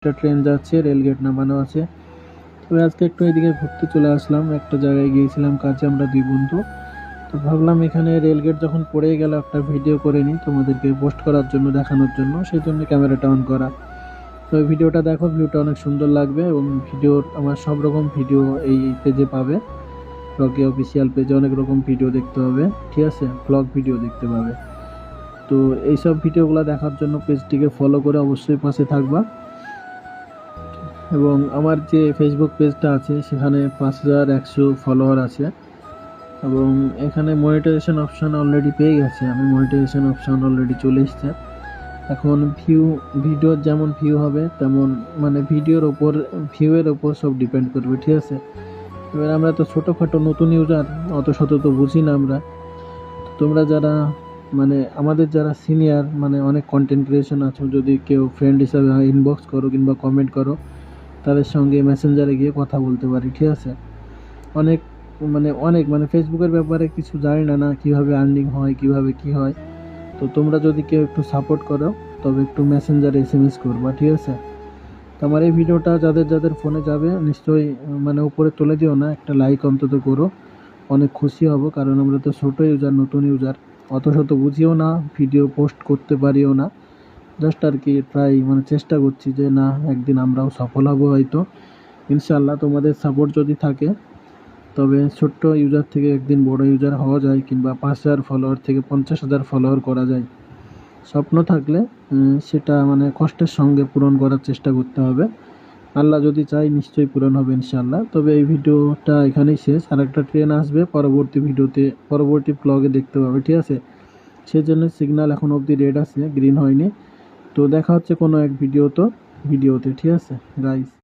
একটা ট্রেন যাচ্ছে, রেলগেট নামানো আছে। তবে আজকে একটু এদিকে ঘুরতে চলে আসলাম, একটা জায়গায় গিয়েছিলাম কাজে আমরা দুই বন্ধু। তো ভাবলাম এখানে রেলগেট যখন পড়ে গেল একটা ভিডিও করে নিই তোমাদেরকে পোস্ট করার জন্য, দেখানোর জন্য, সেই জন্য ক্যামেরাটা অন করা। তো এই ভিডিওটা দেখো, ভিউটা অনেক সুন্দর লাগবে এবং ভিডিওর আমার সব রকম ভিডিও এই পেজে পাবে। রকি অফিসিয়াল পেজে অনেক রকম ভিডিও দেখতে পাবে, ঠিক আছে, ব্লগ ভিডিও দেখতে পাবে। তো এইসব ভিডিওগুলো দেখার জন্য পেজটিকে ফলো করে অবশ্যই পাশে থাকবা। এবং আমার যে ফেসবুক পেজটা আছে সেখানে 5100 ফলোয়ার আছে এবং এখানে মনিটাইজেশন অপশান অলরেডি পেয়ে গেছে আমি, মনিটাইজেশন অপশান অলরেডি চলে এসছে। এখন ভিডিওর যেমন ভিউ হবে তেমন মানে ভিউয়ের ওপর সব ডিপেন্ড করবে, ঠিক আছে। এবার আমরা তো ছোটোখাটো নতুন ইউজার, অত শত তো বুঝি না আমরা। তোমরা যারা মানে আমাদের যারা সিনিয়র মানে অনেক কন্টেন্ট ক্রিয়েশন আছো, যদি কেউ ফ্রেন্ড হিসাবে ইনবক্স করো কিংবা কমেন্ট করো, তাদের সঙ্গে মেসেঞ্জারে গিয়ে কথা বলতে পারি, ঠিক আছে। অনেক অনেক ফেসবুকের ব্যাপারে কিছু জানি না কীভাবে আর্নিং হয়, কীভাবে কী হয়। তো তোমরা যদি কেউ একটু সাপোর্ট করো তবে একটু মেসেঞ্জারে SMS করবা, ঠিক আছে। তো আমার এই ভিডিওটা যাদের যাদের ফোনে যাবে নিশ্চয়ই উপরে তুলে দিও না, একটা লাইক অন্তত করো, অনেক খুশি হব। কারণ আমরা তো ছোটো ইউজার, নতুন ইউজার, অত শত বুঝিও না, ভিডিও পোস্ট করতে পারিও না। জাস্ট আর কি ট্রাই চেষ্টা করছি যে না একদিন আমরাও সফল হব হয়তো, ইনশাআল্লাহ। তোমাদের সাপোর্ট যদি থাকে তবে ছোট্ট ইউজার থেকে একদিন বড় ইউজার হওয়া যায়, কিংবা 5000 ফলোয়ার থেকে 50,000 ফলোয়ার করা যায়। স্বপ্ন থাকলে সেটা কষ্টের সঙ্গে পূরণ করার চেষ্টা করতে হবে। আল্লাহ যদি চাই নিশ্চয়ই পূরণ হবে ইনশাআল্লাহ। তবে এই ভিডিওটা এখানেই শেষ, আর একটা ট্রেন আসবে পরবর্তী ব্লগে দেখতে পাবে, ঠিক আছে। সেজন্য সিগন্যাল এখন অবধি রেড আছে, গ্রিন হয়নি। তো দেখা হচ্ছে কোনো এক ভিডিওতে, ঠিক আছে গাইস।